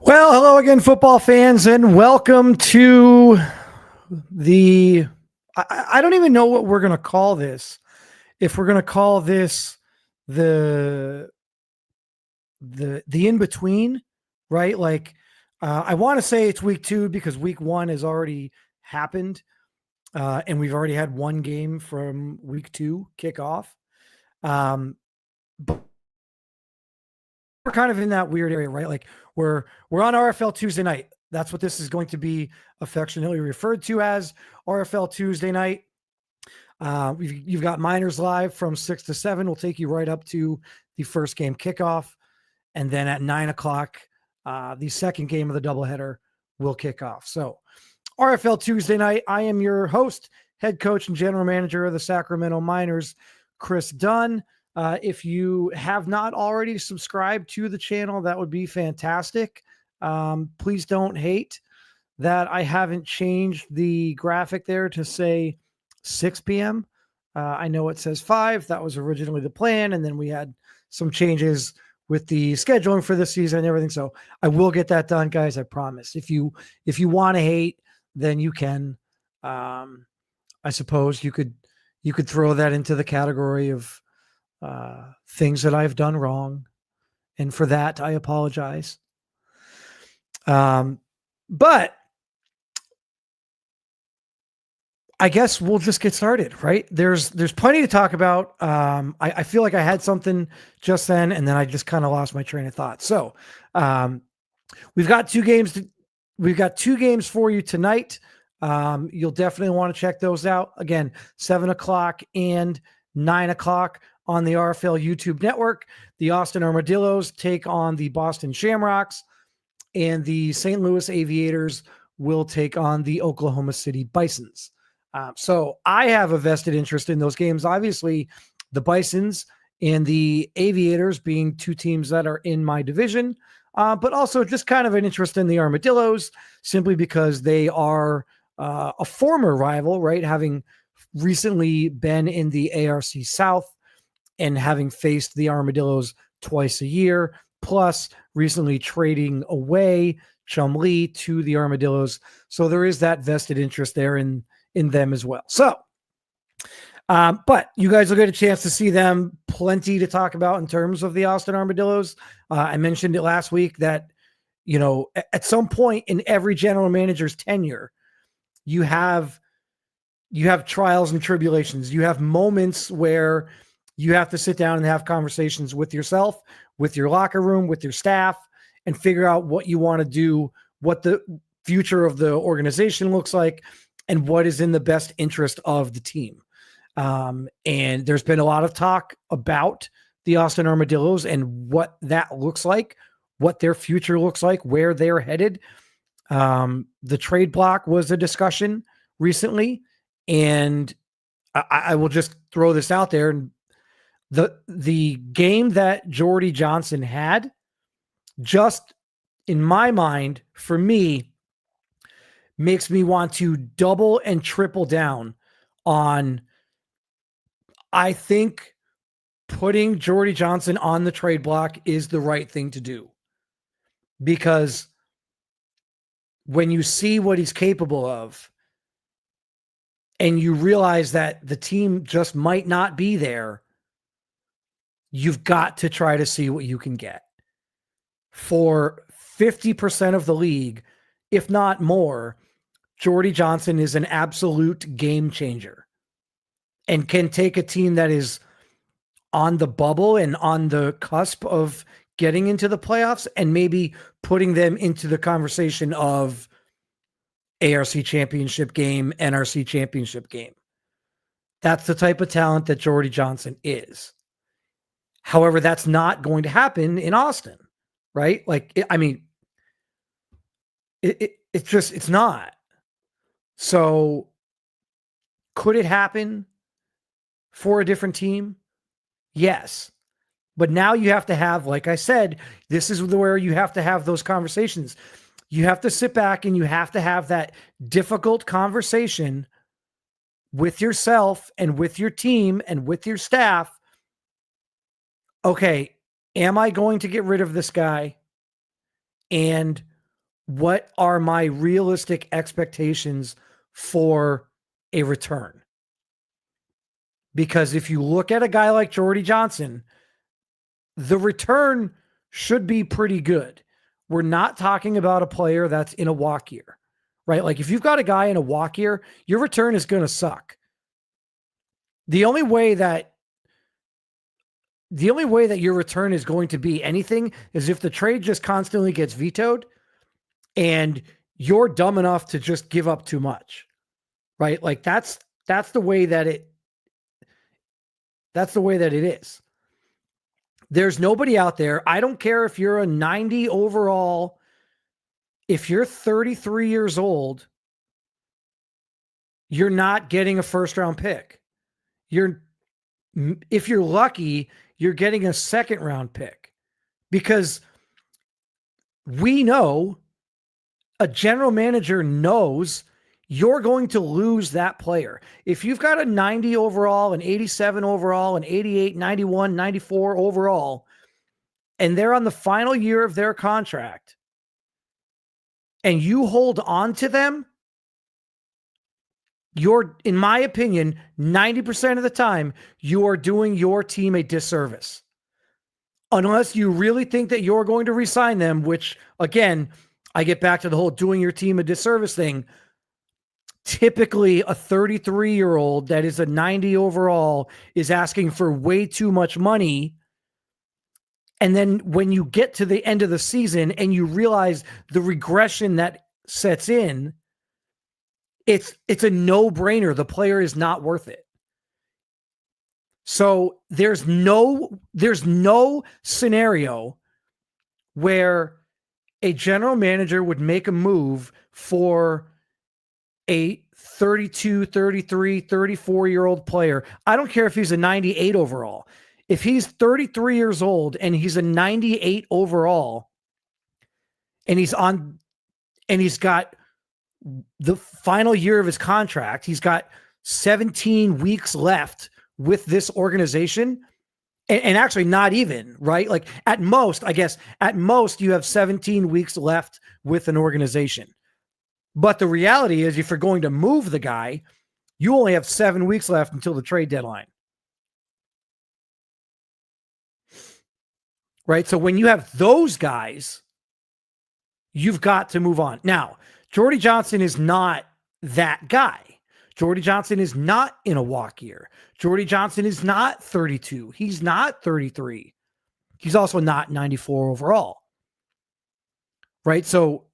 Well, hello again, football fans, and welcome to the. I don't even know what we're going to call this. If we're going to call this the the in between, right? Like, I want to say it's week 2 because week 1 has already happened, and we've already had one game from week 2 kick off. But we're kind of in that weird area, right? Like we're on RFL Tuesday night. That's what this is going to be affectionately referred to as RFL Tuesday night. You've got Miners live from 6 to 7. We'll take you right up to the first game kickoff. And then at 9 o'clock, the second game of the doubleheader will kick off. So RFL Tuesday night, I am your host, head coach and general manager of the Sacramento Miners, Chris Dunn. If you have not already subscribed to the channel, that would be fantastic. Please don't hate that I haven't changed the graphic there to say 6 p.m. I know it says 5. That was originally the plan, and then we had some changes with the scheduling for this season and everything. So I will get that done, guys. I promise. If you want to hate, then you can. I suppose you could throw that into the category of things that I've done wrong, and for that I apologize. But I guess we'll just get started, right? There's plenty to talk about. I feel like I had something just then, and then I just kind of lost my train of thought. So we've got two games. We've got 2 games for you tonight. You'll definitely want to check those out. Again, 7 o'clock and 9 o'clock on the RFL YouTube network. The Austin Armadillos take on the Boston Shamrocks, and the St. Louis Aviators will take on the Oklahoma City Bisons. So I have a vested interest in those games. Obviously, the Bisons and the Aviators being 2 teams that are in my division, but also just kind of an interest in the Armadillos simply because they are a former rival, right? Having recently been in the ARC South and having faced the Armadillos twice a year, plus recently trading away Chumlee to the Armadillos. So there is that vested interest there in them as well. So, but you guys will get a chance to see them. Plenty to talk about in terms of the Austin Armadillos. I mentioned it last week that, at some point in every general manager's tenure, you have trials and tribulations. You have moments where you have to sit down and have conversations with yourself, with your locker room, with your staff, and figure out what you want to do, what the future of the organization looks like, and what is in the best interest of the team. And there's been a lot of talk about the Austin Armadillos and what that looks like, what their future looks like, where they're headed. The trade block was a discussion recently, and I will just throw this out there. And the game that Jordy Johnson had, just in my mind, for me, makes me want to double and triple down on, I think putting Jordy Johnson on the trade block is the right thing to do. Because when you see what he's capable of and you realize that the team just might not be there, you've got to try to see what you can get. For 50% of the league, if not more, Jordy Johnson is an absolute game changer and can take a team that is on the bubble and on the cusp of getting into the playoffs and maybe putting them into the conversation of ARC championship game, NRC championship game. That's the type of talent that Jordy Johnson is. However, that's not going to happen in Austin, right? Like, it's not. So could it happen for a different team? Yes. But now you have to have, like I said, this is where you have to have those conversations. You have to sit back and you have to have that difficult conversation with yourself and with your team and with your staff. Okay, am I going to get rid of this guy? And what are my realistic expectations for a return? Because if you look at a guy like Jordy Johnson, the return should be pretty good. We're not talking about a player that's in a walk year, right? Like if you've got a guy in a walk year, your return is going to suck. The only way that your return is going to be anything is if the trade just constantly gets vetoed and you're dumb enough to just give up too much, right? Like that's the way that it is. There's nobody out there. I don't care if you're a 90 overall, if you're 33 years old, you're not getting a first round pick. If you're lucky, you're getting a second round pick, because we know, a general manager knows, you're going to lose that player. If you've got a 90 overall, an 87 overall, an 88, 91, 94 overall, and they're on the final year of their contract, and you hold on to them, you're, in my opinion, 90% of the time, you are doing your team a disservice. Unless you really think that you're going to re-sign them, which, again, I get back to the whole doing your team a disservice thing. Typically, a 33-year-old that is a 90 overall is asking for way too much money. And then when you get to the end of the season and you realize the regression that sets in, it's a no-brainer. The player is not worth it. So there's no scenario where a general manager would make a move for a 32, 33, 34-year-old player. I don't care if he's a 98 overall. If he's 33 years old and he's a 98 overall and he's got the final year of his contract, he's got 17 weeks left with this organization, and actually not even, right? Like at most you have 17 weeks left with an organization. But the reality is, if you're going to move the guy, you only have 7 weeks left until the trade deadline. Right? So when you have those guys, you've got to move on. Now, Jordy Johnson is not that guy. Jordy Johnson is not in a walk year. Jordy Johnson is not 32. He's not 33. He's also not 94 overall. Right? So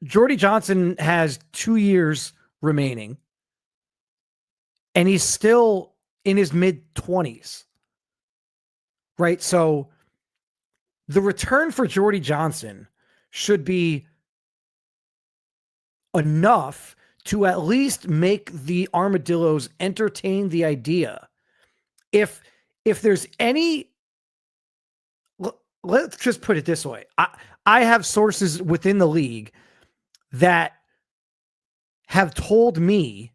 Jordy Johnson has 2 years remaining, and he's still in his mid-20s. Right? So the return for Jordy Johnson should be enough to at least make the Armadillos entertain the idea. If there's any, let's just put it this way. I have sources within the league that have told me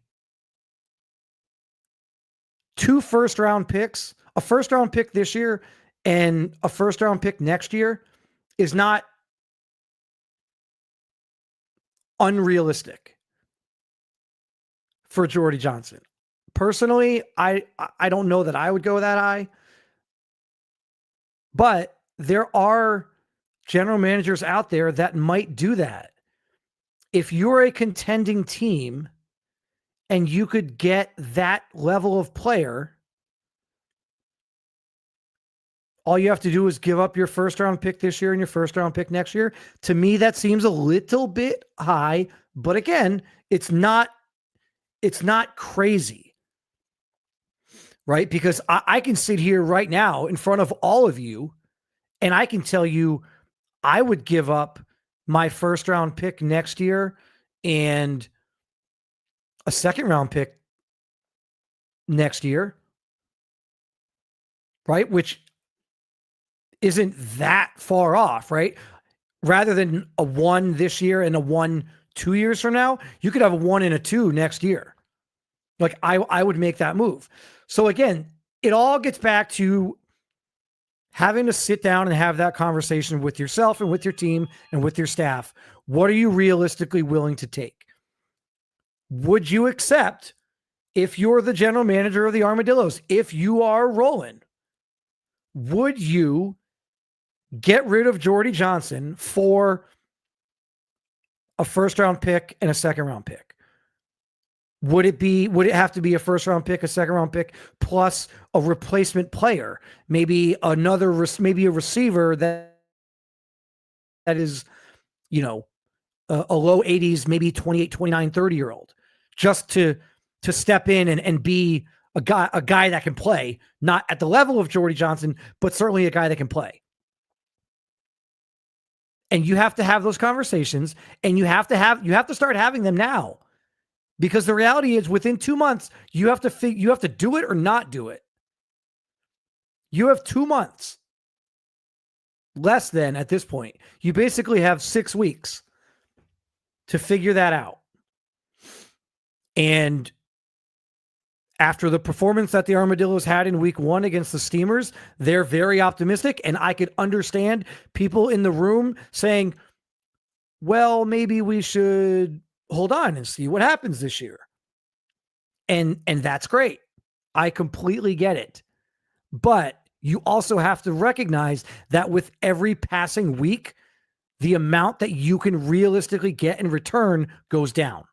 2 first-round picks, a first-round pick this year and a first-round pick next year, is not unrealistic for Jordy Johnson. Personally, I don't know that I would go that high, but there are general managers out there that might do that. If you're a contending team and you could get that level of player, all you have to do is give up your first round pick this year and your first round pick next year. To me, that seems a little bit high, but again, it's not crazy, right? Because I can sit here right now in front of all of you and I can tell you I would give up my first round pick next year and a second round pick next year, right? Which isn't that far off, right? Rather than a 1 this year and a 1 2 years from now, you could have a 1 and a 2 next year. Like I would make that move. So again, it all gets back to having to sit down and have that conversation with yourself and with your team and with your staff. What are you realistically willing to take? Would you accept, if you're the general manager of the Armadillos, if you are rolling, would you get rid of Jordy Johnson for a first round pick and a second round pick? Would it have to be a first round pick, a second round pick, plus a replacement player? Maybe maybe a receiver that is, a low 80s, maybe 28, 29, 30-year-old, just to step in and be a guy that can play, not at the level of Jordy Johnson, but certainly a guy that can play. And you have to have those conversations, and you have to start having them now. Because the reality is, within 2 months, you have to do it or not do it. You have 2 months. Less than at this point. You basically have 6 weeks to figure that out. And after the performance that the Armadillos had in week 1 against the Steamers, they're very optimistic. And I could understand people in the room saying, well, maybe we should hold on and see what happens this year. And that's great. I completely get it. But you also have to recognize that with every passing week, the amount that you can realistically get in return goes down.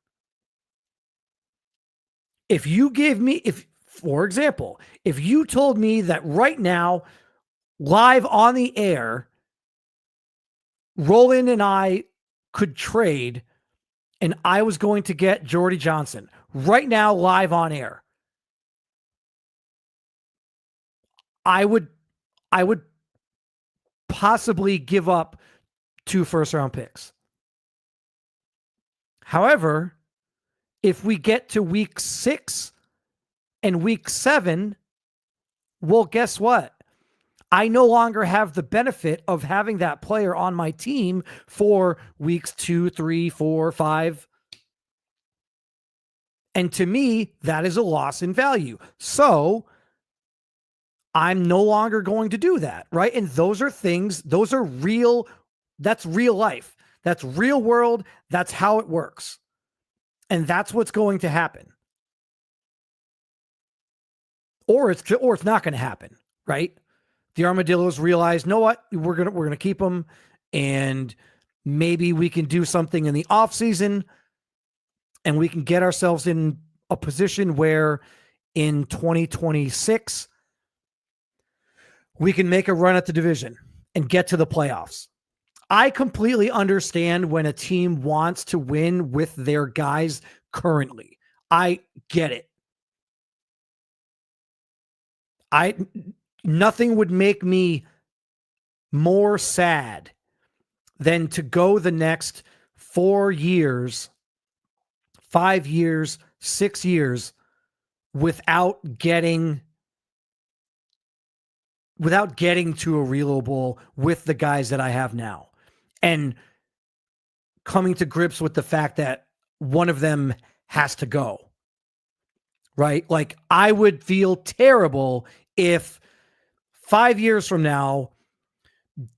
For example, if you told me that right now, live on the air, Roland and I could trade and I was going to get Jordy Johnson right now, live on air, I would possibly give up 2 first-round picks. However, if we get to week 6 and week 7, well, guess what? I no longer have the benefit of having that player on my team for weeks 2, 3, 4, 5. And to me, that is a loss in value. So I'm no longer going to do that, right? And those are real. That's real life. That's real world. That's how it works. And that's what's going to happen. Or it's not going to happen, right? The Armadillos realize, know what? We're going to keep them, and maybe we can do something in the offseason, and we can get ourselves in a position where in 2026 we can make a run at the division and get to the playoffs. I completely understand when a team wants to win with their guys currently. I get it. Nothing would make me more sad than to go the next 4 years, 5 years, 6 years without getting to a real bowl with the guys that I have now, and coming to grips with the fact that one of them has to go. Right? Like, I would feel terrible if 5 years from now,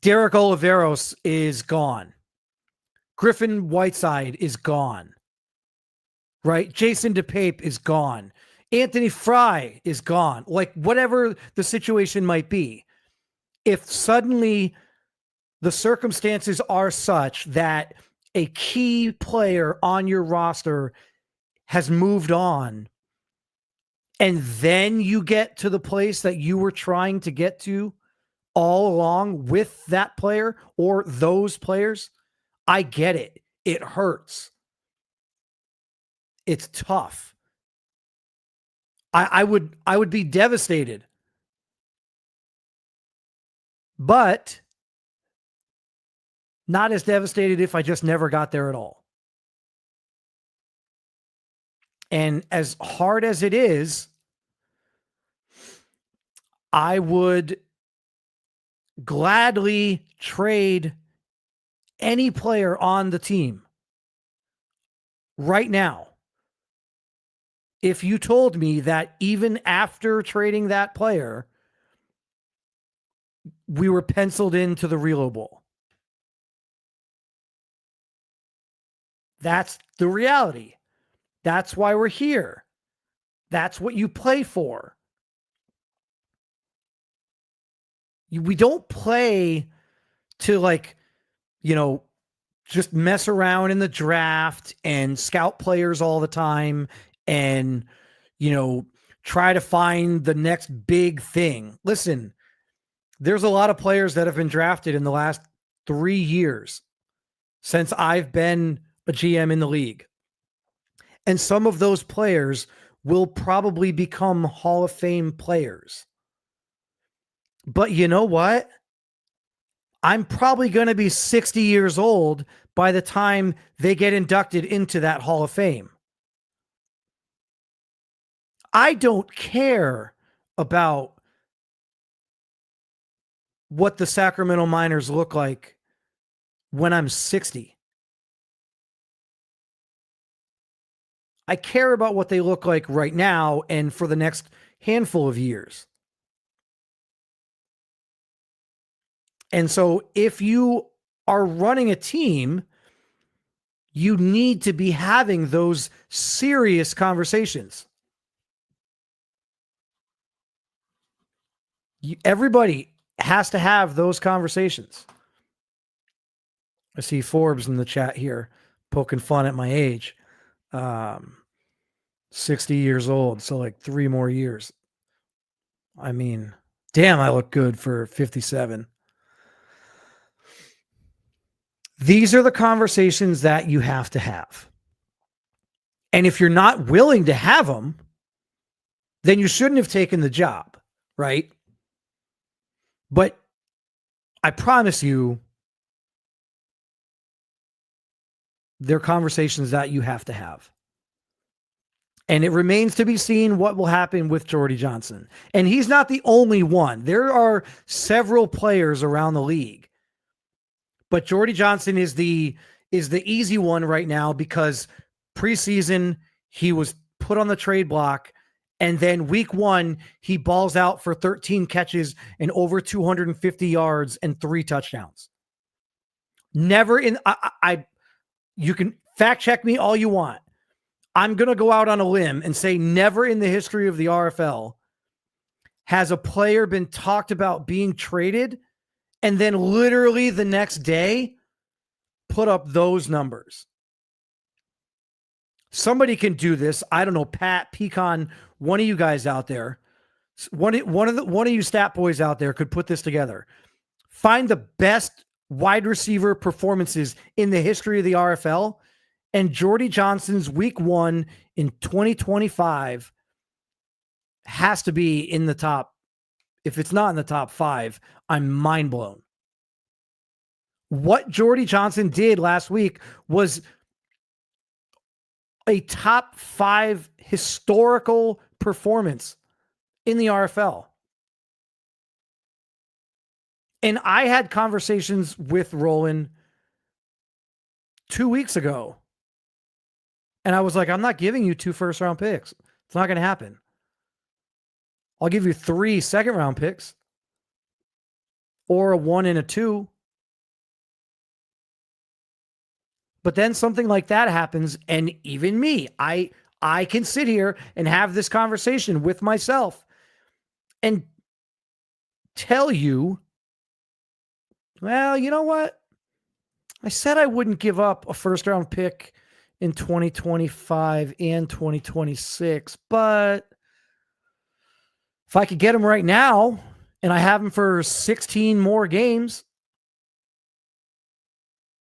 Derek Oliveros is gone. Griffin Whiteside is gone. Right? Jason DePape is gone. Anthony Fry is gone. Like, whatever the situation might be. If suddenly the circumstances are such that a key player on your roster has moved on, and then you get to the place that you were trying to get to all along with that player or those players, I get it. It hurts. It's tough. I would be devastated. But not as devastated if I just never got there at all. And as hard as it is, I would gladly trade any player on the team right now if you told me that even after trading that player, we were penciled into the Relo Bowl. That's the reality. That's why we're here. That's what you play for. We don't play to, like, just mess around in the draft and scout players all the time and, try to find the next big thing. Listen, there's a lot of players that have been drafted in the last 3 years since I've been a GM in the league. And some of those players will probably become Hall of Fame players. But you know what? I'm probably going to be 60 years old by the time they get inducted into that Hall of Fame. I don't care about what the Sacramento Miners look like when I'm 60. I care about what they look like right now and for the next handful of years. And so if you are running a team, you need to be having those serious conversations. Everybody has to have those conversations. I see Forbes in the chat here poking fun at my age. 60 years old, so like 3 more years. I mean, damn, I look good for 57. These are the conversations that you have to have. And if you're not willing to have them, then you shouldn't have taken the job, right? But I promise you, they're conversations that you have to have. And it remains to be seen what will happen with Jordy Johnson. And he's not the only one. There are several players around the league. But Jordy Johnson is the easy one right now because preseason he was put on the trade block, and then week 1 he balls out for 13 catches and over 250 yards and 3 touchdowns. Never in you can fact check me all you want. I'm going to go out on a limb and say never in the history of the RFL has a player been talked about being traded and then literally the next day put up those numbers. Somebody can do this. I don't know, Pat, Pecan, one of you guys out there, one of you stat boys out there could put this together. Find the best wide receiver performances in the history of the RFL, and Jordy Johnson's week 1 in 2025 has to be in the top. If it's not in the top 5, I'm mind blown. What Jordy Johnson did last week was a top 5 historical performance in the RFL. And I had conversations with Roland 2 weeks ago. And I was like, I'm not giving you 2 first-round picks. It's not going to happen. I'll give you 3 second-round picks or a 1 and a 2. But then something like that happens, and even me, I can sit here and have this conversation with myself and tell you, well, you know what? I said I wouldn't give up a first-round pick in 2025 and 2026, but if I could get him right now and I have him for 16 more games,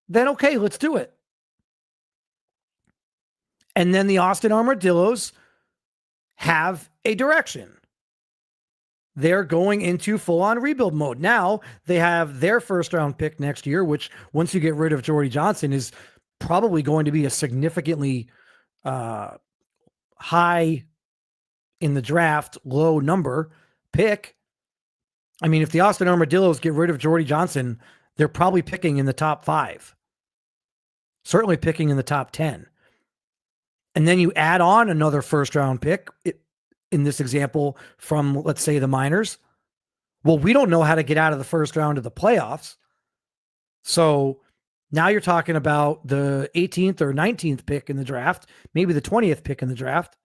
then okay, let's do it. And then the Austin Armadillos have a direction. They're going into full-on rebuild mode. Now they have their first-round pick next year, which once you get rid of Jordy Johnson is probably going to be a significantly high in the draft, low number pick. I mean, if the Austin Armadillos get rid of Jordy Johnson, they're probably picking in the top 5. Certainly picking in the top 10. And then you add on another first-round pick, in this example, from, let's say, the Miners. Well, we don't know how to get out of the first round of the playoffs. So now you're talking about the 18th or 19th pick in the draft, maybe the 20th pick in the draft.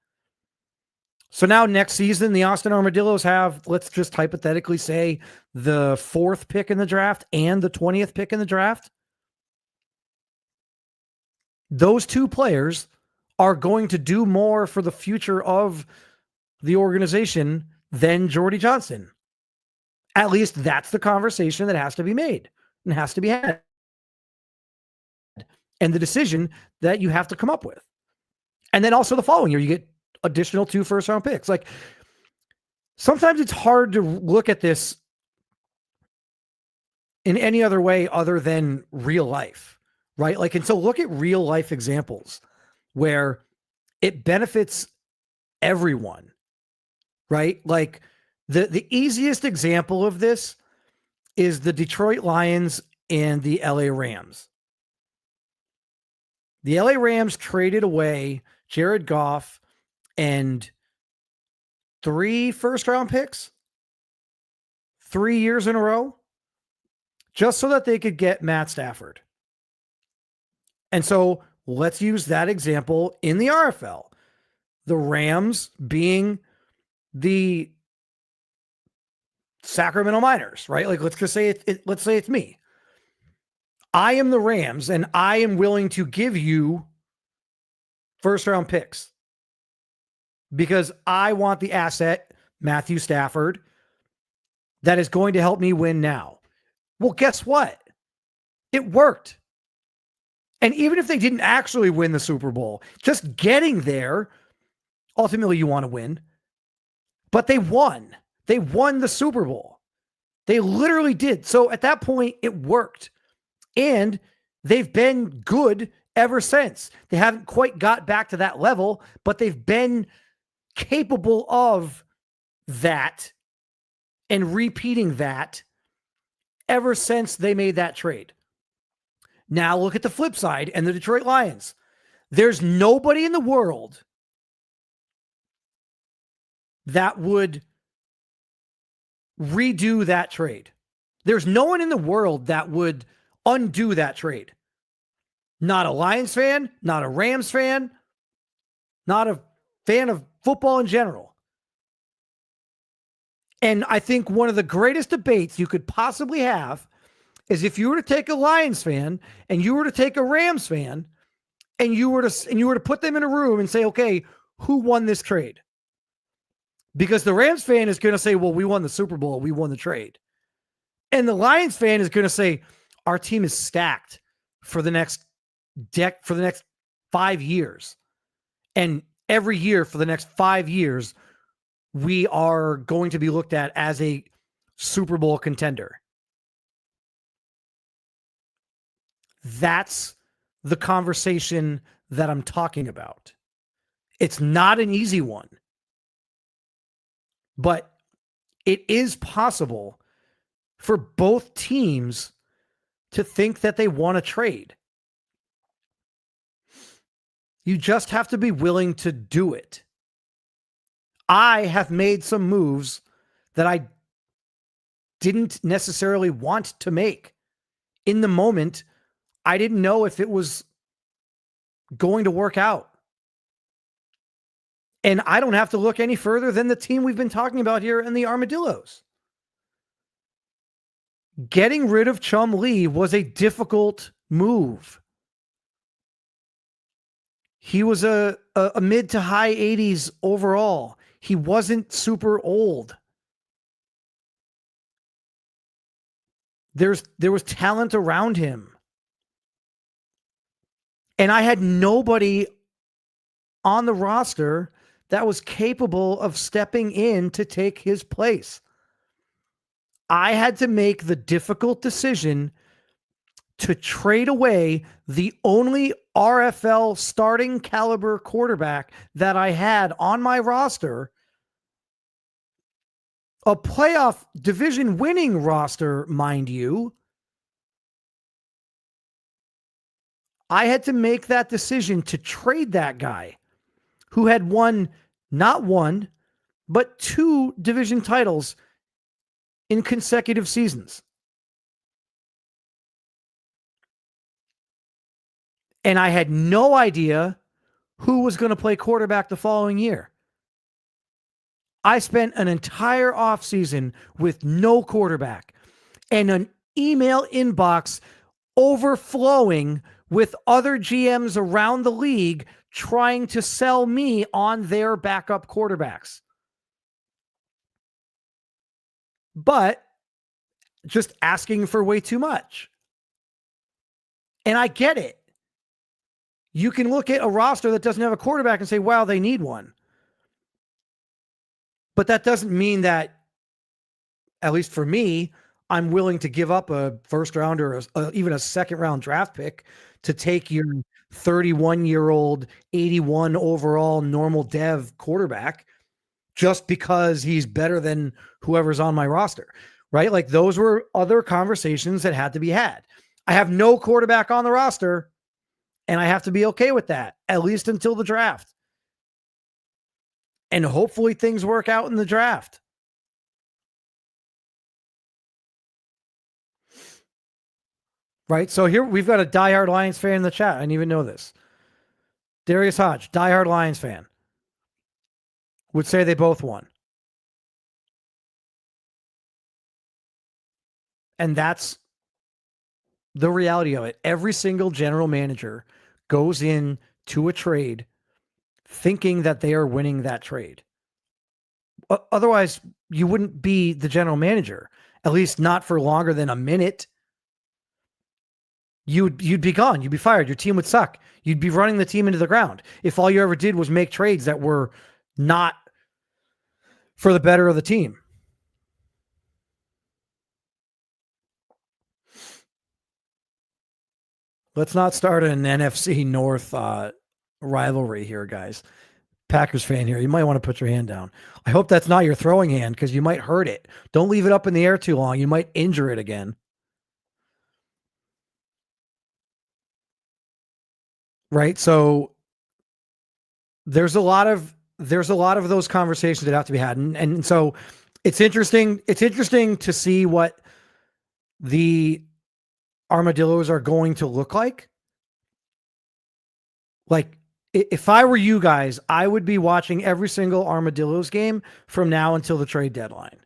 So now next season, the Austin Armadillos have, let's just hypothetically say, the 4th pick in the draft and the 20th pick in the draft. Those two players are going to do more for the future of the organization than Jordy Johnson. At least that's the conversation that has to be made and has to be had. And the decision that you have to come up with. And then also the following year, you get additional 2 first-round picks. Like, sometimes it's hard to look at this in any other way other than real life, right? Like, and so look at real life examples where it benefits everyone, right? Like, the easiest example of this is the Detroit Lions and the LA Rams. The LA Rams traded away Jared Goff and 3 first-round picks 3 years in a row just so that they could get Matt Stafford. And so let's use that example in the RFL. The Rams being the Sacramento Miners, right? Like, let's just say let's say it's me. I am the Rams, and I am willing to give you first-round picks because I want the asset, Matthew Stafford, that is going to help me win now. Well, guess what? It worked. And even if they didn't actually win the Super Bowl, just getting there, ultimately you want to win. But they won. They won the Super Bowl. They literally did. So at that point, it worked. And they've been good ever since. They haven't quite got back to that level, but they've been capable of that and repeating that ever since they made that trade. Now look at the flip side and the Detroit Lions. There's nobody in the world that would redo that trade. There's no one in the world that would undo that trade. Not a Lions fan, not a Rams fan, not a fan of football in general. And I think one of the greatest debates you could possibly have is if you were to take a Lions fan and you were to take a Rams fan and you were to put them in a room and say, okay, who won this trade? Because the Rams fan is going to say, well, we won the Super Bowl, we won the trade. And the Lions fan is going to say, our team is stacked for the next 5 years. And every year for the next 5 years, we are going to be looked at as a Super Bowl contender. That's the conversation that I'm talking about. It's not an easy one, but it is possible for both teams to think that they want to trade. You just have to be willing to do it. I have made some moves that I didn't necessarily want to make. In the moment, I didn't know if it was going to work out. And I don't have to look any further than the team we've been talking about here in the Armadillos. Getting rid of Chum Lee was a difficult move. He was a mid to high 80s overall. He wasn't super old. There was talent around him. And I had nobody on the roster that was capable of stepping in to take his place. I had to make the difficult decision to trade away the only RFL starting caliber quarterback that I had on my roster, a playoff division winning roster, mind you. I had to make that decision to trade that guy who had won not one, but 2 division titles in consecutive seasons. And I had no idea who was going to play quarterback the following year. I spent an entire offseason with no quarterback and an email inbox overflowing with other GMs around the league trying to sell me on their backup quarterbacks. But just asking for way too much. And I get it. You can look at a roster that doesn't have a quarterback and say, wow, they need one. But that doesn't mean that, at least for me, I'm willing to give up a first round or even a second round draft pick to take your 31-year-old, 81 overall normal dev quarterback just because he's better than whoever's on my roster, right? Like those were other conversations that had to be had. I have no quarterback on the roster, and I have to be okay with that, at least until the draft. And hopefully things work out in the draft. Right? So here we've got a diehard Lions fan in the chat. I didn't even know this. Darius Hodge, diehard Lions fan, would say they both won. And that's the reality of it. Every single general manager goes in to a trade thinking that they are winning that trade. Otherwise, you wouldn't be the general manager, at least not for longer than a minute. You'd be gone. You'd be fired. Your team would suck. You'd be running the team into the ground if all you ever did was make trades that were not for the better of the team. Let's not start an NFC North rivalry here, guys. Packers fan here. You might want to put your hand down. I hope that's not your throwing hand because you might hurt it. Don't leave it up in the air too long. You might injure it again. Right? So there's a lot of those conversations that have to be had. And so it's interesting to see what the Armadillos are going to look like. Like, if I were you guys, I would be watching every single Armadillos game from now until the trade deadline.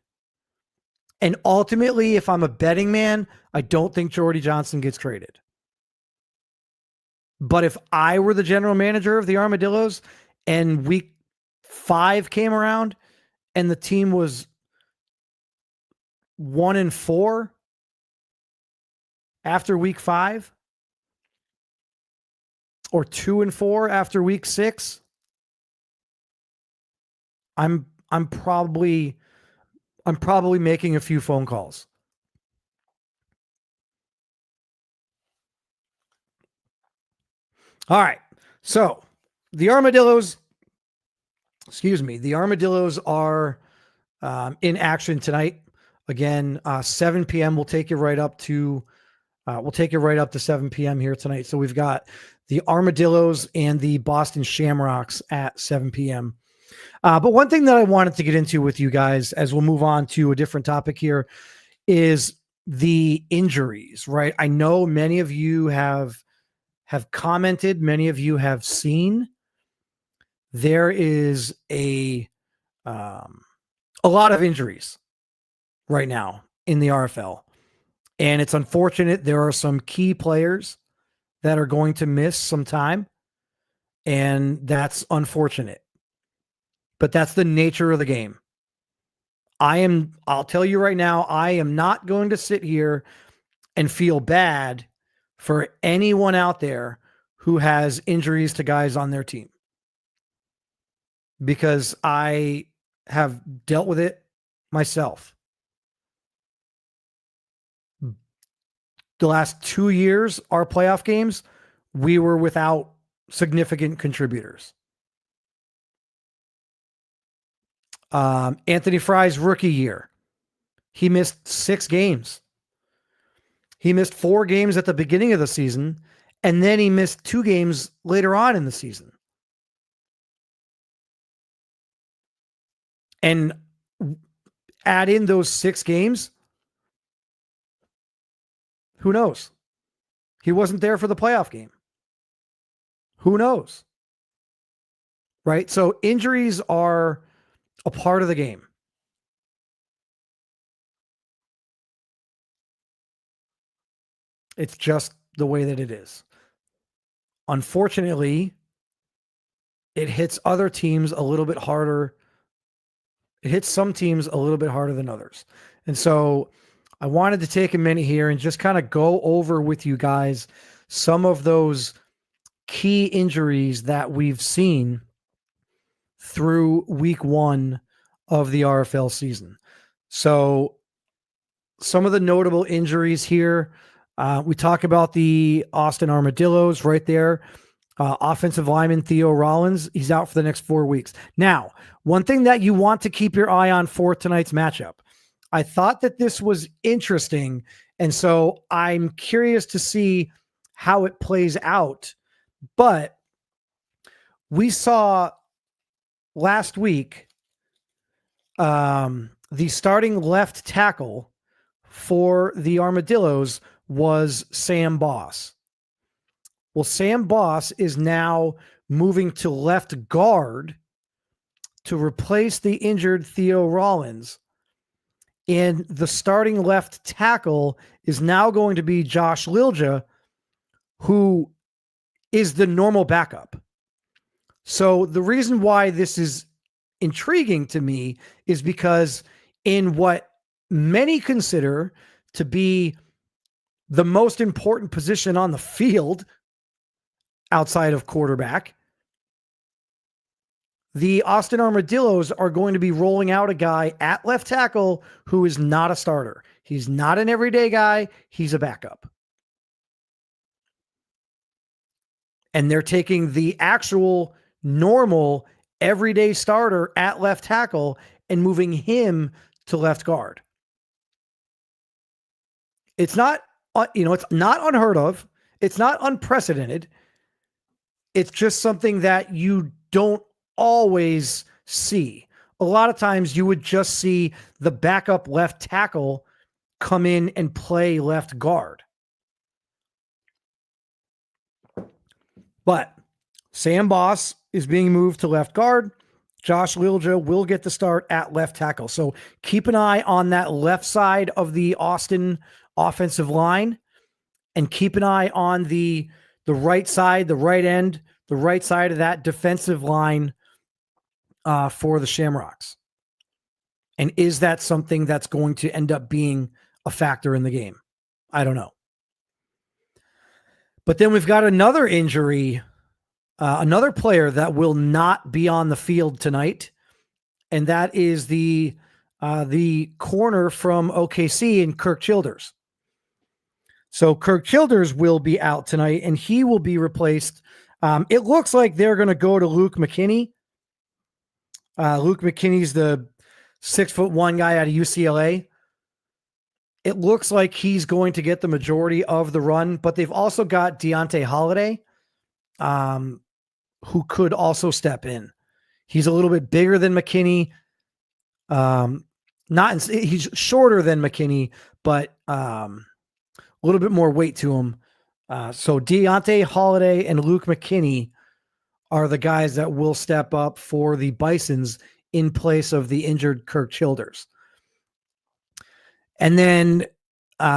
And ultimately, if I'm a betting man, I don't think Jordy Johnson gets traded. But if I were the general manager of the Armadillos and week 5 came around and the team was 1-4 after week 5 or 2-4 after week 6, I'm probably making a few phone calls. All right. So the Armadillos are in action tonight. Again, 7 p.m. We'll take you right up to 7 p.m. here tonight. So we've got the Armadillos and the Boston Shamrocks at 7 p.m. But one thing that I wanted to get into with you guys as we'll move on to a different topic here is the injuries, right? I know many of you have commented, many of you have seen. There is a lot of injuries right now in the RFL. And it's unfortunate. There are some key players that are going to miss some time. And that's unfortunate. But that's the nature of the game. I'll tell you right now, I am not going to sit here and feel bad for anyone out there who has injuries to guys on their team. Because I have dealt with it myself. The last 2 years, our playoff games, we were without significant contributors. Anthony Fry's rookie year, he missed 6 games. He missed 4 games at the beginning of the season, and then he missed 2 games later on in the season. And add in those 6 games, who knows? He wasn't there for the playoff game. Who knows? Right? So injuries are a part of the game. It's just the way that it is. Unfortunately, it hits other teams a little bit harder. It hits some teams a little bit harder than others. And so I wanted to take a minute here and just kind of go over with you guys some of those key injuries that we've seen through week 1 of the RFL season. So some of the notable injuries here, we talk about the Austin Armadillos right there. Offensive lineman Theo Rollins, he's out for the next 4 weeks. Now, one thing that you want to keep your eye on for tonight's matchup, I thought that this was interesting, and so I'm curious to see how it plays out. But we saw last week the starting left tackle for the Armadillos was Sam Boss. Well, Sam Boss is now moving to left guard to replace the injured Theo Rollins. And the starting left tackle is now going to be Josh Lilja, who is the normal backup. So the reason why this is intriguing to me is because in what many consider to be the most important position on the field outside of quarterback, the Austin Armadillos are going to be rolling out a guy at left tackle who is not a starter. He's not an everyday guy. He's a backup. And they're taking the actual normal everyday starter at left tackle and moving him to left guard. It's not, it's not unheard of. It's not unprecedented. It's just something that you don't always see. A lot of times you would just see the backup left tackle come in and play left guard. But Sam Boss is being moved to left guard. Josh Lilja will get the start at left tackle. So keep an eye on that left side of the Austin offensive line, and keep an eye on the right side, the right end, the right side of that defensive line for the Shamrocks. And is that something that's going to end up being a factor in the game? I don't know. But then we've got another injury, another player that will not be on the field tonight, and that is the corner from OKC in Kirk Childers. So Kirk Childers will be out tonight, and he will be replaced. It looks like they're going to go to Luke McKinney. Luke McKinney's the 6'1" guy out of UCLA. It looks like he's going to get the majority of the run, but they've also got Deontay Holiday, who could also step in. He's a little bit bigger than McKinney. He's shorter than McKinney, but a little bit more weight to him. So Deontay Holiday and Luke McKinney are the guys that will step up for the Bisons in place of the injured Kirk Childers. And then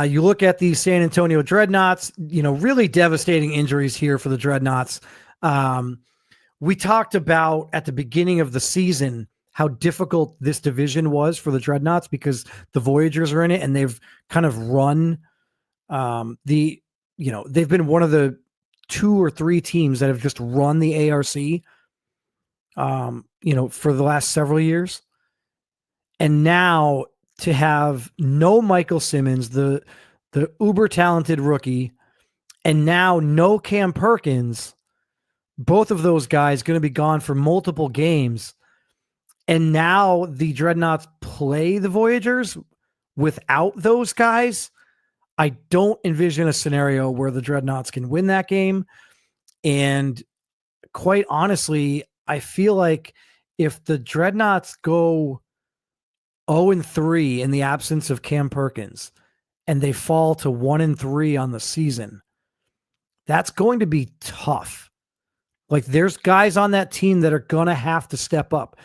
you look at the San Antonio Dreadnoughts, really devastating injuries here for the Dreadnoughts. We talked about at the beginning of the season how difficult this division was for the Dreadnoughts because the Voyagers are in it, and they've kind of run they've been one of the 2 or 3 teams that have just run the ARC, for the last several years. And now to have no Michael Simmons, the uber talented rookie, and now no Cam Perkins, both of those guys going to be gone for multiple games. And now the Dreadnoughts play the Voyagers without those guys. I don't envision a scenario where the Dreadnoughts can win that game. And quite honestly, I feel like if the Dreadnoughts go 0-3 in the absence of Cam Perkins, and they fall to 1-3 on the season, that's going to be tough. Like, there's guys on that team that are going to have to step up.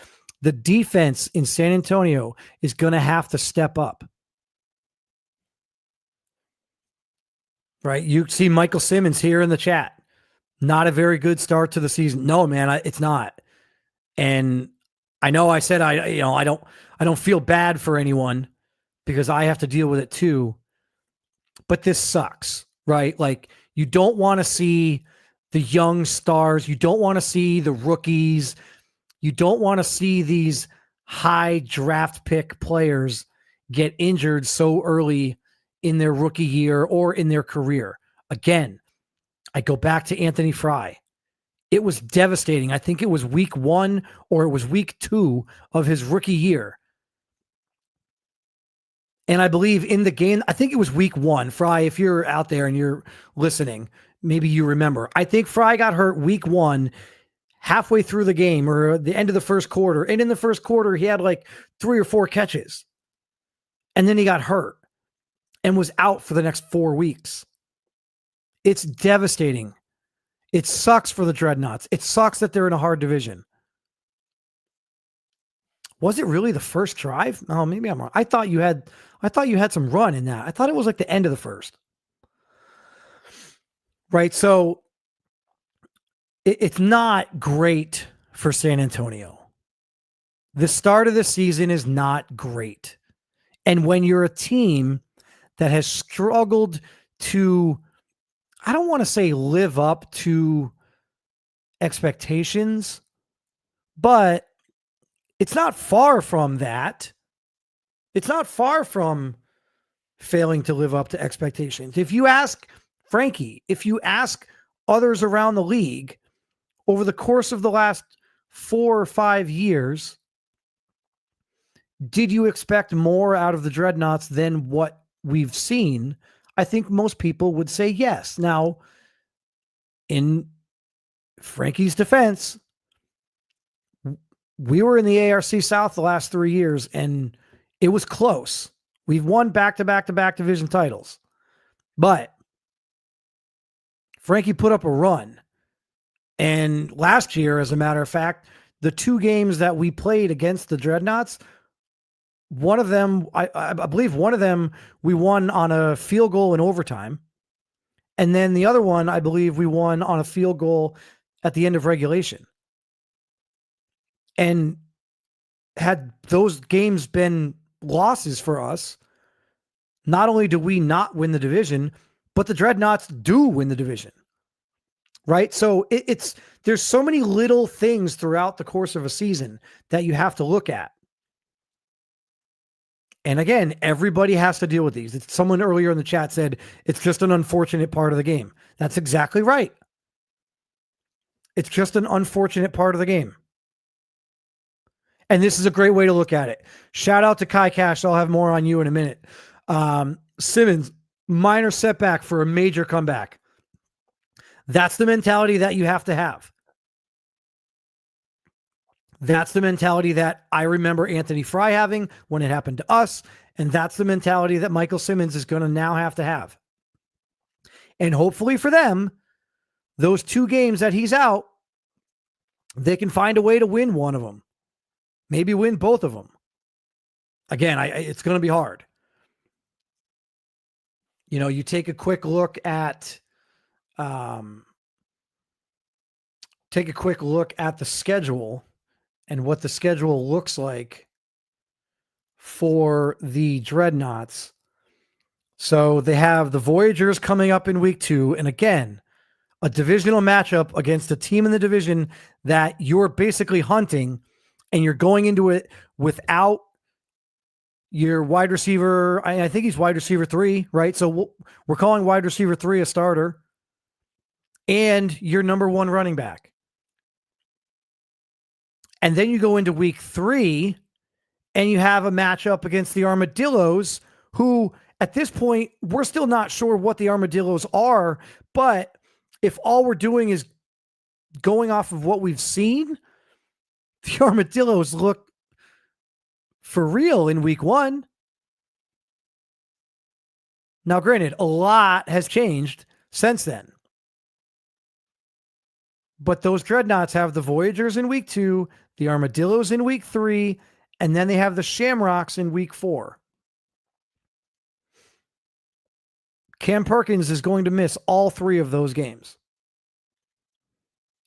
The defense in San Antonio is going to have to step up. Right? You see Michael Simmons here in the chat. Not a very good start to the season. No, man, it's not. And I know I said I don't feel bad for anyone because I have to deal with it too. But this sucks, right? Like, you don't want to see the young stars. You don't want to see the rookies. You don't want to see these high draft pick players get injured so early in their rookie year or in their career. Again, I go back to Anthony Fry. It was devastating. I think it was week 1 or it was week 2 of his rookie year. And I believe in the game, I think it was week 1. Fry, if you're out there and you're listening, maybe you remember. I think Fry got hurt week 1, halfway through the game or the end of the first quarter. And in the first quarter, he had like 3 or 4 catches. And then he got hurt and was out for the next 4 weeks. It's devastating. It sucks for the Dreadnoughts. It sucks that they're in a hard division. Was it really the first drive? Oh, maybe I'm wrong. I thought you had some run in that. I thought it was like the end of the first. Right? So it's not great for San Antonio. The start of the season is not great. And when you're a team that has struggled to, I don't want to say live up to expectations, but it's not far from that. It's not far from failing to live up to expectations. If you ask Frankie, if you ask others around the league over the course of the last 4 or 5 years, did you expect more out of the Dreadnoughts than what we've seen? I think most people would say yes. Now, in Frankie's defense, we were in the ARC South the last 3 years, and it was close. We've won back-to-back-to-back division titles. But Frankie put up a run. And last year, as a matter of fact, the 2 games that we played against the Dreadnoughts, one of them, I believe one of them, we won on a field goal in overtime. And then the other one, I believe we won on a field goal at the end of regulation. And had those games been losses for us, not only do we not win the division, but the Dreadnoughts do win the division. Right? So there's so many little things throughout the course of a season that you have to look at. And again, everybody has to deal with these. Someone earlier in the chat said it's just an unfortunate part of the game. That's exactly right. It's just an unfortunate part of the game. And this is a great way to look at it. Shout out to Kai Cash. I'll have more on you in a minute. Simmons, minor setback for a major comeback. That's the mentality that you have to have. That's the mentality that I remember Anthony Fry having when it happened to us. And that's the mentality that Michael Simmons is going to now have to have. And hopefully for them, those 2 games that he's out, they can find a way to win one of them. Maybe win both of them. Again, it's going to be hard. You know, you take a quick look at the schedule and what the schedule looks like for the Dreadnoughts. So they have the Voyagers coming up in week 2. And again, a divisional matchup against a team in the division that you're basically hunting, and you're going into it without your wide receiver. I think he's wide receiver 3, right? So we're calling wide receiver 3 a starter, and your number 1 running back. And then you go into week 3 and you have a matchup against the Armadillos, who at this point, we're still not sure what the Armadillos are. But if all we're doing is going off of what we've seen, the Armadillos look for real in week 1. Now, granted, a lot has changed since then. But those Dreadnoughts have the Voyagers in week 2, the Armadillos in week 3, and then they have the Shamrocks in week 4. Cam Perkins is going to miss all 3 of those games.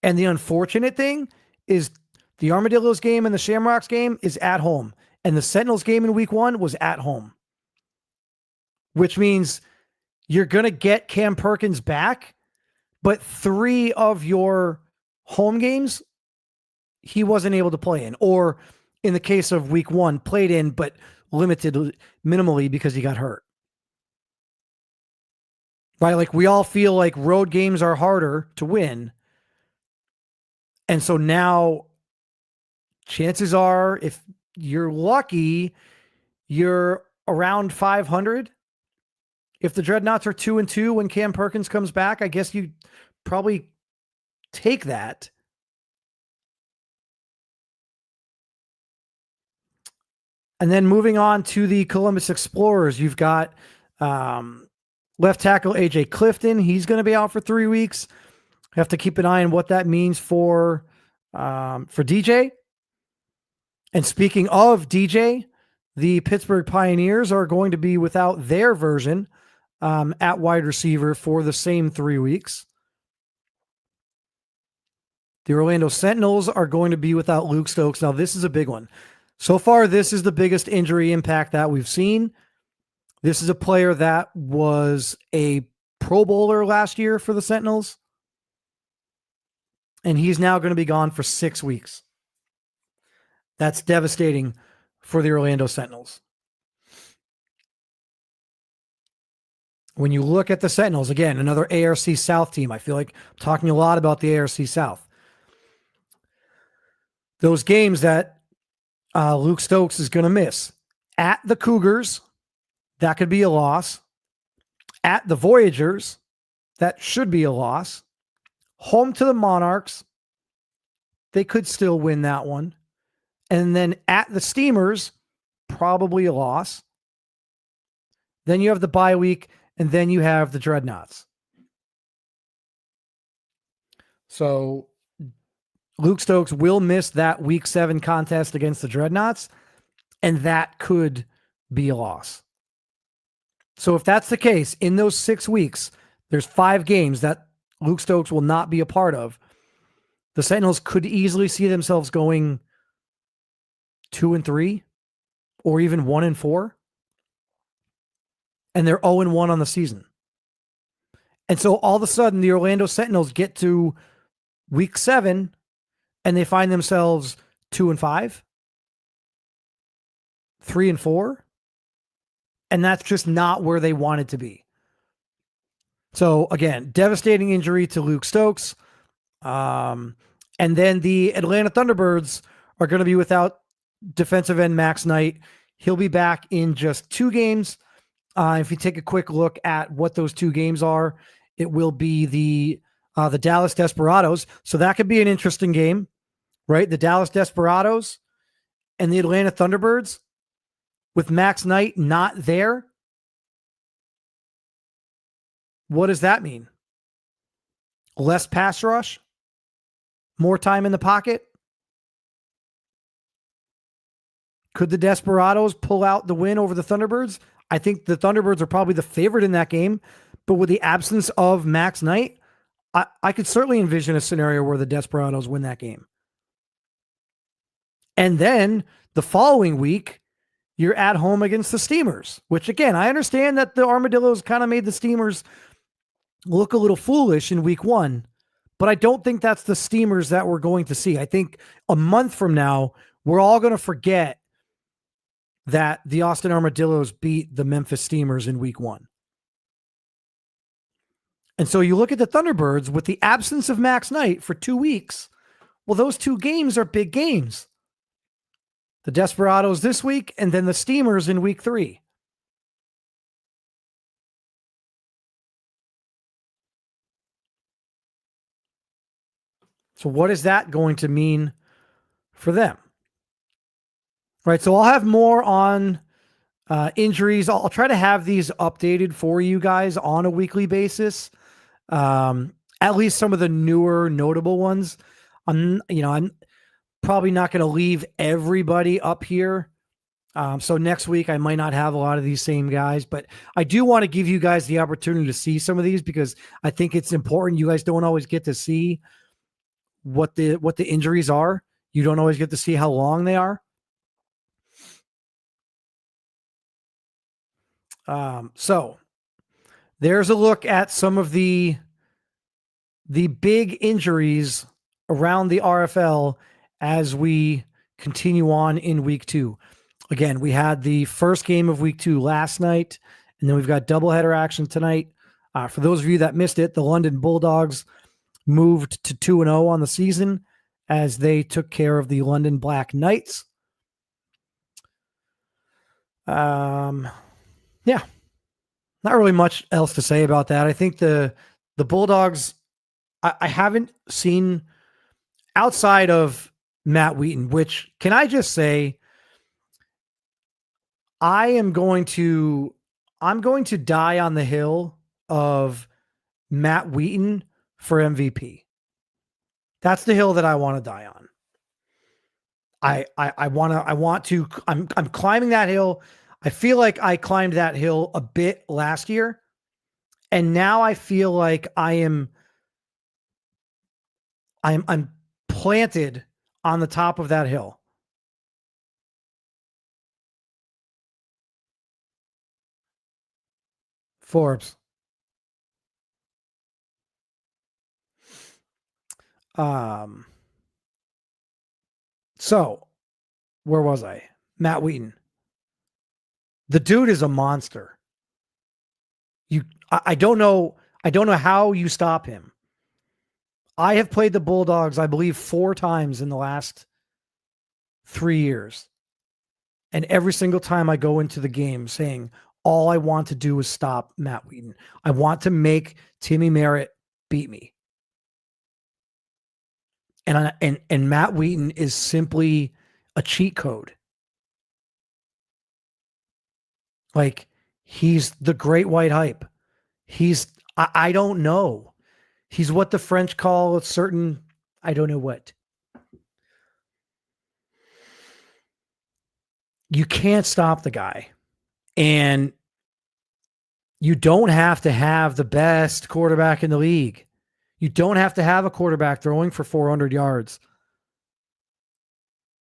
And the unfortunate thing is the Armadillos game and the Shamrocks game is at home. And the Sentinels game in week 1 was at home. Which means you're going to get Cam Perkins back, but 3 of your home games, he wasn't able to play in. Or in the case of week 1, played in, but limited minimally because he got hurt. Right? Like we all feel like road games are harder to win. And so now chances are, if you're lucky, you're around 500. If the Dreadnoughts are 2-2 when Cam Perkins comes back, I guess you probably take that. And then moving on to the Columbus Explorers, you've got left tackle AJ Clifton. He's going to be out for 3 weeks. Have to keep an eye on what that means for DJ. And speaking of DJ, the Pittsburgh Pioneers are going to be without their version at wide receiver for the same 3 weeks. The Orlando Sentinels are going to be without Luke Stokes. Now, this is a big one. So far, this is the biggest injury impact that we've seen. This is a player that was a Pro Bowler last year for the Sentinels. And he's now going to be gone for 6 weeks. That's devastating for the Orlando Sentinels. When you look at the Sentinels, again, another ARC South team, I feel like I'm talking a lot about the ARC South. Those games that Luke Stokes is going to miss. At the Cougars, that could be a loss. At the Voyagers, that should be a loss. Home to the Monarchs, they could still win that one. And then at the Steamers, probably a loss. Then you have the bye week, and then you have the Dreadnoughts. So Luke Stokes will miss that week 7 contest against the Dreadnoughts, and that could be a loss. So if that's the case, in those 6 weeks, there's 5 games that Luke Stokes will not be a part of. The Sentinels could easily see themselves going 2-3 or even 1-4. And they're 0-1 on the season. And so all of a sudden, the Orlando Sentinels get to week 7 and they find themselves 2-5, 3-4. And that's just not where they wanted to be. So again, devastating injury to Luke Stokes. And then the Atlanta Thunderbirds are going to be without defensive end Max Knight. He'll be back in just 2 games. If you take a quick look at what those 2 games are, it will be the Dallas Desperados. So that could be an interesting game, right? The Dallas Desperados and the Atlanta Thunderbirds with Max Knight not there. What does that mean? Less pass rush? More time in the pocket? Could the Desperados pull out the win over the Thunderbirds? I think the Thunderbirds are probably the favorite in that game, but with the absence of Max Knight, I could certainly envision a scenario where the Desperados win that game. And then the following week, you're at home against the Steamers, which again, I understand that the Armadillos kind of made the Steamers look a little foolish in week 1, but I don't think that's the Steamers that we're going to see. I think a month from now, we're all going to forget that the Austin Armadillos beat the Memphis Steamers in week 1. And so you look at the Thunderbirds with the absence of Max Knight for 2 weeks. Well, those 2 games are big games. The Desperados this week, and then the Steamers in week 3. So what is that going to mean for them? Right. So I'll have more on injuries. I'll try to have these updated for you guys on a weekly basis. At least some of the newer notable ones. I'm probably not going to leave everybody up here. So next week I might not have a lot of these same guys, but I do want to give you guys the opportunity to see some of these because I think it's important. You guys don't always get to see what the injuries are. You don't always get to see how long they are. So there's a look at some of the big injuries around the RFL as we continue on in week 2. Again, we had the first game of week 2 last night, and then we've got doubleheader action tonight. For those of you that missed it, the London Bulldogs moved to 2-0 on the season as they took care of the London Black Knights. Yeah, not really much else to say about that. I think the Bulldogs, I haven't seen outside of Matt Wheaton, which can I just say, I'm going to die on the hill of Matt Wheaton for MVP. That's the hill that I want to die on. I'm climbing that hill. I feel like I climbed that hill a bit last year, and now I feel like I'm planted on the top of that hill. Forbes. So where was I? Matt Wheaton. The dude is a monster. I don't know how you stop him. I have played the Bulldogs, I believe, 4 times in the last 3 years. And every single time I go into the game saying, all I want to do is stop Matt Wheaton. I want to make Timmy Merritt beat me. And Matt Wheaton is simply a cheat code. Like, he's the great white hype. I don't know. He's what the French call a certain, I don't know what. You can't stop the guy. And you don't have to have the best quarterback in the league. You don't have to have a quarterback throwing for 400 yards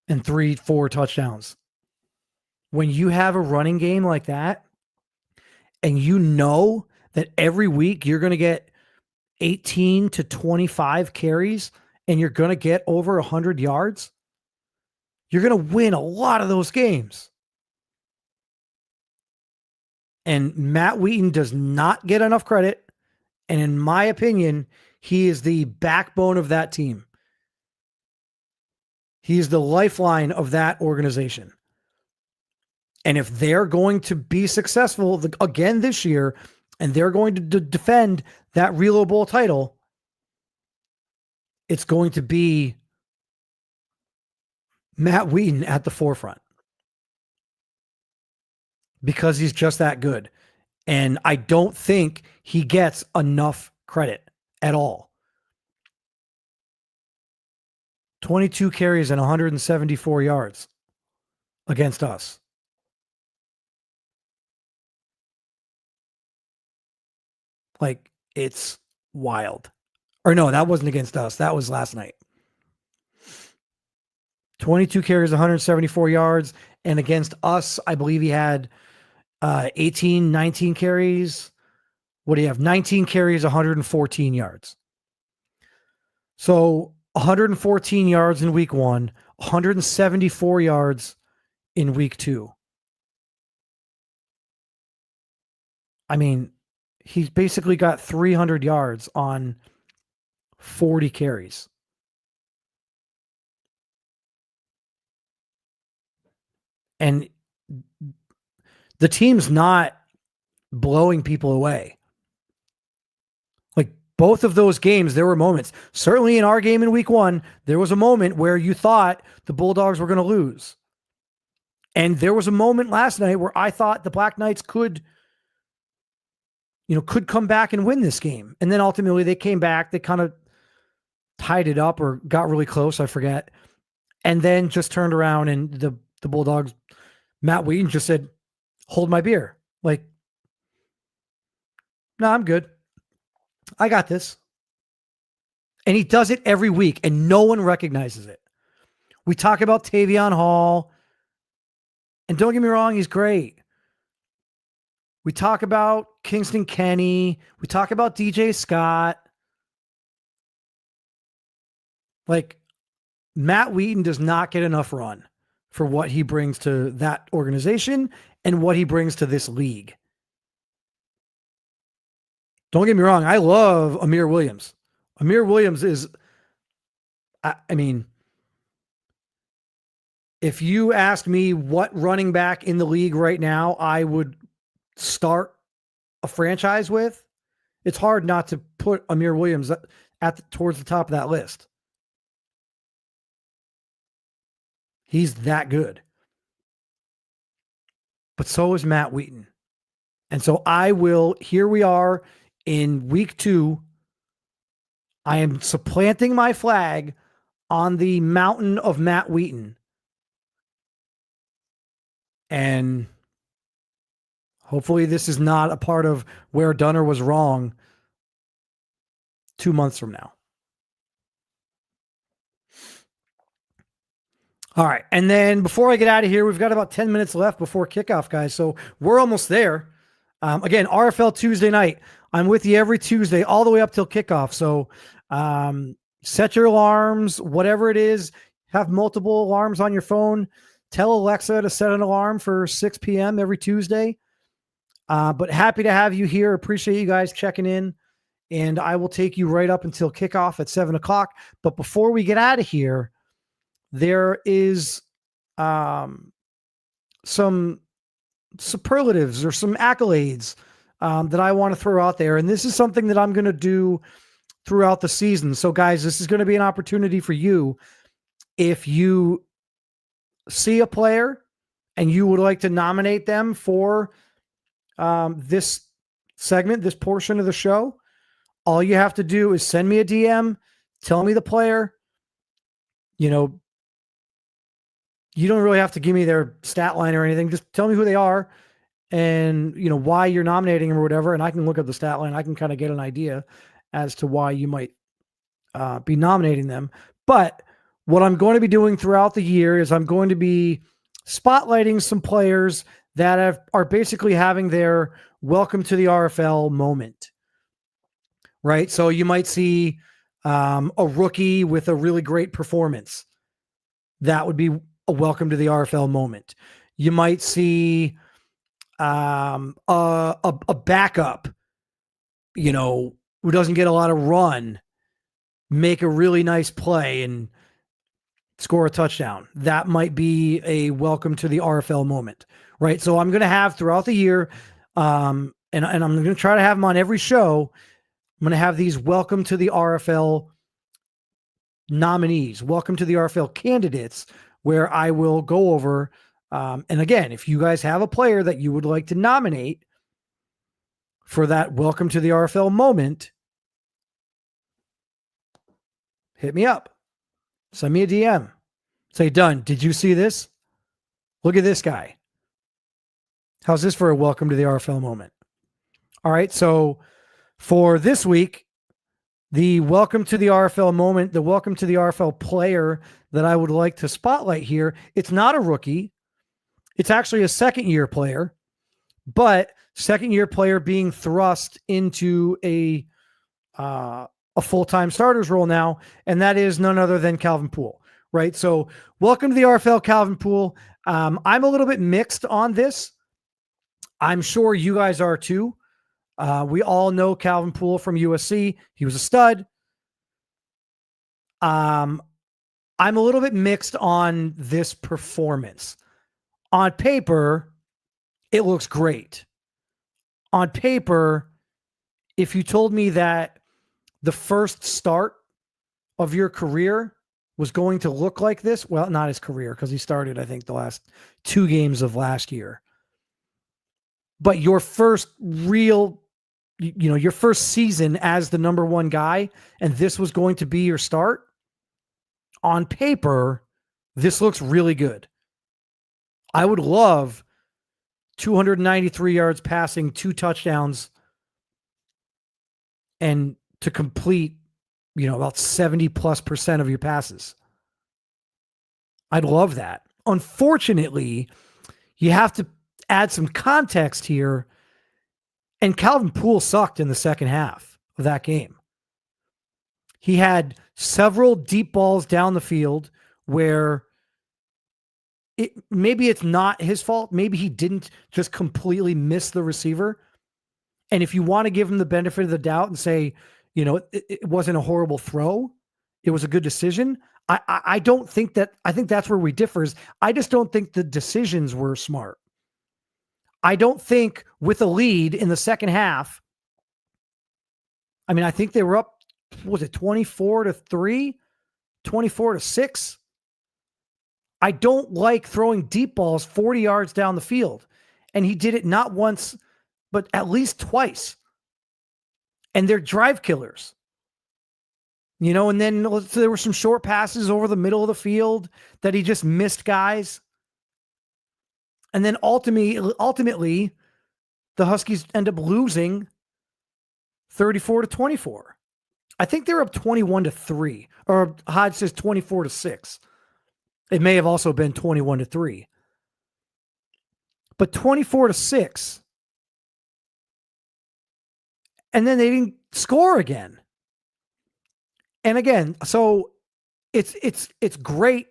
and 3-4 touchdowns. When you have a running game like that, and you know that every week you're going to get 18 to 25 carries and you're going to get over 100 yards, you're going to win a lot of those games. And Matt Wheaton does not get enough credit. And in my opinion, he is the backbone of that team. He is the lifeline of that organization. And if they're going to be successful again this year, and they're going to defend that Relo Bowl title, it's going to be Matt Wheaton at the forefront because he's just that good. And I don't think he gets enough credit at all. 22 carries and 174 yards against us. Like, it's wild. Or no, that wasn't against us. That was last night. 22 carries, 174 yards. And against us, I believe he had 19 carries. What do you have? 19 carries, 114 yards. So 114 yards in week 1, 174 yards in week 2. I mean, he's basically got 300 yards on 40 carries. And the team's not blowing people away. Like, both of those games, there were moments. Certainly in our game in week 1, there was a moment where you thought the Bulldogs were going to lose. And there was a moment last night where I thought the Black Knights could come back and win this game. And then ultimately they came back. They kind of tied it up or got really close. I forget. And then just turned around and the Bulldogs, Matt Wheaton just said, hold my beer. Like, no, I'm good. I got this. And he does it every week and no one recognizes it. We talk about Tavion Hall. And don't get me wrong, he's great. We talk about Kingston Kenny. We talk about DJ Scott. Like, Matt Wheaton does not get enough run for what he brings to that organization and what he brings to this league. Don't get me wrong, I love Amir Williams. Amir Williams is, I mean, if you ask me what running back in the league right now I would start a franchise with, it's hard not to put Amir Williams towards the top of that list. He's that good. But so is Matt Wheaton. And so here we are in week 2. I am supplanting my flag on the mountain of Matt Wheaton. And hopefully this is not a part of where Dunner was wrong 2 months from now. All right. And then before I get out of here, we've got about 10 minutes left before kickoff, guys. So we're almost there. Again, RFL Tuesday night. I'm with you every Tuesday all the way up till kickoff. So set your alarms, whatever it is. Have multiple alarms on your phone. Tell Alexa to set an alarm for 6 p.m. every Tuesday. But happy to have you here. Appreciate you guys checking in. And I will take you right up until kickoff at 7 o'clock. But before we get out of here, there is some superlatives or some accolades that I want to throw out there. And this is something that I'm going to do throughout the season. So guys, this is going to be an opportunity for you. If you see a player and you would like to nominate them for this segment, this portion of the show, all you have to do is send me a DM, tell me the player. You don't really have to give me their stat line or anything. Just tell me who they are and, why you're nominating them or whatever. And I can look up the stat line. I can kind of get an idea as to why you might be nominating them. But what I'm going to be doing throughout the year is I'm going to be spotlighting some players that are basically having their welcome to the RFL moment, right? So you might see a rookie with a really great performance. That would be a welcome to the RFL moment. You might see a backup, who doesn't get a lot of run, make a really nice play and score a touchdown. That might be a welcome to the RFL moment, right? So I'm going to have throughout the year, and I'm going to try to have them on every show. I'm going to have these welcome to the RFL nominees, welcome to the RFL candidates, where I will go over. And again, if you guys have a player that you would like to nominate for that welcome to the RFL moment, hit me up. Send me a DM. Say, Dunn, did you see this? Look at this guy. How's this for a welcome to the RFL moment? All right. So for this week, the welcome to the RFL moment, the welcome to the RFL player that I would like to spotlight here, it's not a rookie. It's actually a second-year player, but second-year player being thrust into a full-time starter's role now, and that is none other than Calvin Poole, right? So welcome to the RFL, Calvin Poole. I'm a little bit mixed on this. I'm sure you guys are too. We all know Calvin Poole from USC. He was a stud. I'm a little bit mixed on this performance. On paper, it looks great. On paper, if you told me that the first start of your career was going to look like this. Well, not his career, because he started, I think, the last 2 games of last year. But your first real, your first season as the number 1 guy, and this was going to be your start, on paper, this looks really good. I would love 293 yards passing, 2 touchdowns, and to complete, about 70+% of your passes. I'd love that. Unfortunately, you have to add some context here. And Calvin Poole sucked in the second half of that game. He had several deep balls down the field where maybe it's not his fault. Maybe he didn't just completely miss the receiver. And if you want to give him the benefit of the doubt and say, it wasn't a horrible throw, it was a good decision. I don't think that. I think that's where we differ. I just don't think the decisions were smart. I don't think with a lead in the second half. I mean, I think they were up, was it 24-3, 24-6? I don't like throwing deep balls 40 yards down the field. And he did it not once, but at least twice. And they're drive killers. And then there were some short passes over the middle of the field that he just missed guys. And then ultimately, the Huskies end up losing 34-24. I think they're up 21-3, or Hodge says 24-6. It may have also been 21-3. But 24-6. And then they didn't score again. And again, so it's great.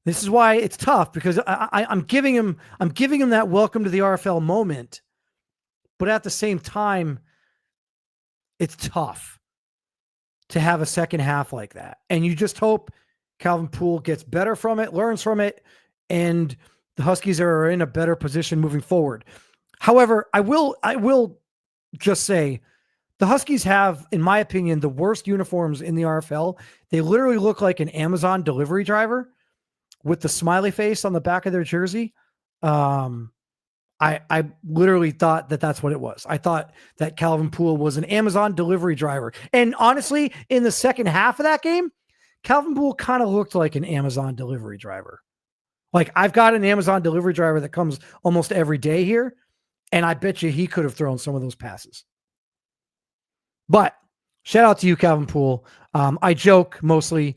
This is why it's tough, because I'm giving him that welcome to the RFL moment, but at the same time, it's tough to have a second half like that. And you just hope Calvin Poole gets better from it, learns from it, and the Huskies are in a better position moving forward. However, I will just say the Huskies have, in my opinion, the worst uniforms in the RFL. They literally look like an Amazon delivery driver with the smiley face on the back of their jersey. I literally thought that that's what it was. I thought that Calvin Poole was an Amazon delivery driver. And honestly, in the second half of that game, Calvin Poole kind of looked like an Amazon delivery driver. Like, I've got an Amazon delivery driver that comes almost every day here, and I bet you he could have thrown some of those passes. But shout out to you, Calvin Poole. I joke mostly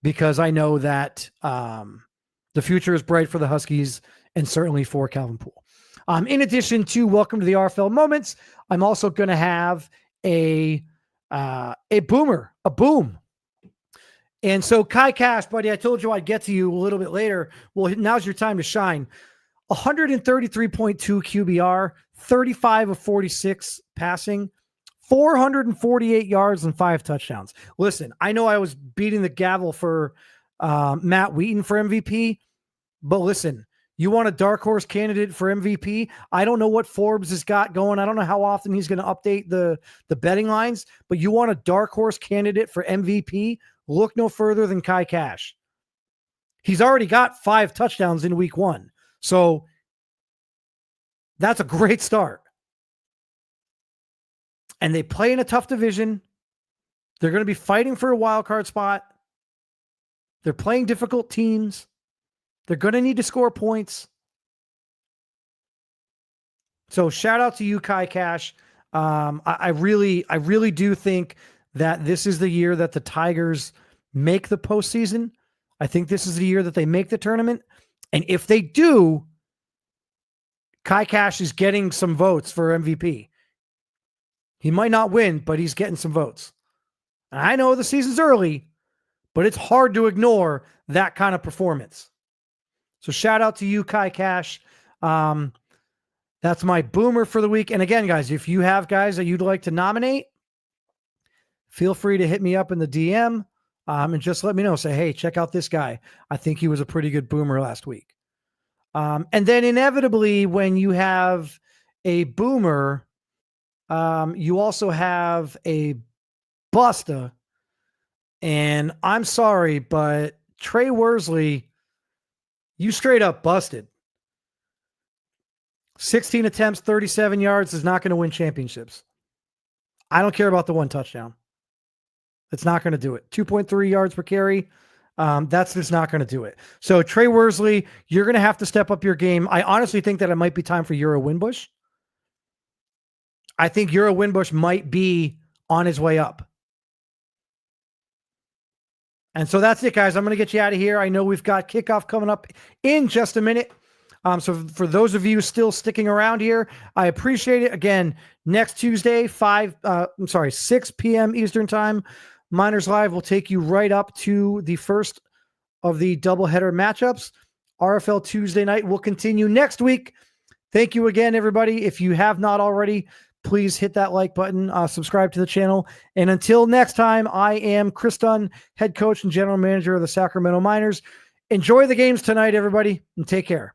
because I know that the future is bright for the Huskies and certainly for Calvin Poole. In addition to welcome to the RFL moments, I'm also going to have a boom. And so Kai Cash, buddy, I told you I'd get to you a little bit later. Well, now's your time to shine. 133.2 QBR, 35 of 46 passing, 448 yards and 5 touchdowns. Listen, I know I was beating the gavel for Matt Wheaton for MVP, but listen, you want a dark horse candidate for MVP? I don't know what Forbes has got going. I don't know how often he's going to update the betting lines, but you want a dark horse candidate for MVP? Look no further than Kai Cash. He's already got 5 touchdowns in week 1. So that's a great start. And they play in a tough division. They're going to be fighting for a wild card spot. They're playing difficult teams. They're going to need to score points. So shout out to you, Kai Cash. I really do think that this is the year that the Tigers make the postseason. I think this is the year that they make the tournament. And if they do, Kai Cash is getting some votes for MVP. He might not win, but he's getting some votes. And I know the season's early, but it's hard to ignore that kind of performance. So shout out to you, Kai Cash. That's my boomer for the week. And again, guys, if you have guys that you'd like to nominate, feel free to hit me up in the DM and just let me know. Say, hey, check out this guy. I think he was a pretty good boomer last week. And then inevitably, when you have a boomer, you also have a buster. And I'm sorry, but Trey Worsley, you straight up busted. 16 attempts, 37 yards is not going to win championships. I don't care about the one touchdown. It's not going to do it. 2.3 yards per carry. That's just not going to do it. So Trey Worsley, you're going to have to step up your game. I honestly think that it might be time for Euro Winbush. I think Euro Winbush might be on his way up. And so that's it, guys. I'm going to get you out of here. I know we've got kickoff coming up in just a minute. So for those of you still sticking around here, I appreciate it. Again, next Tuesday, 6 p.m. Eastern time, Miners Live will take you right up to the first of the doubleheader matchups. RFL Tuesday night will continue next week. Thank you again, everybody. If you have not already, please hit that like button, subscribe to the channel. And until next time, I am Chris Dunn, head coach and general manager of the Sacramento Miners. Enjoy the games tonight, everybody, and take care.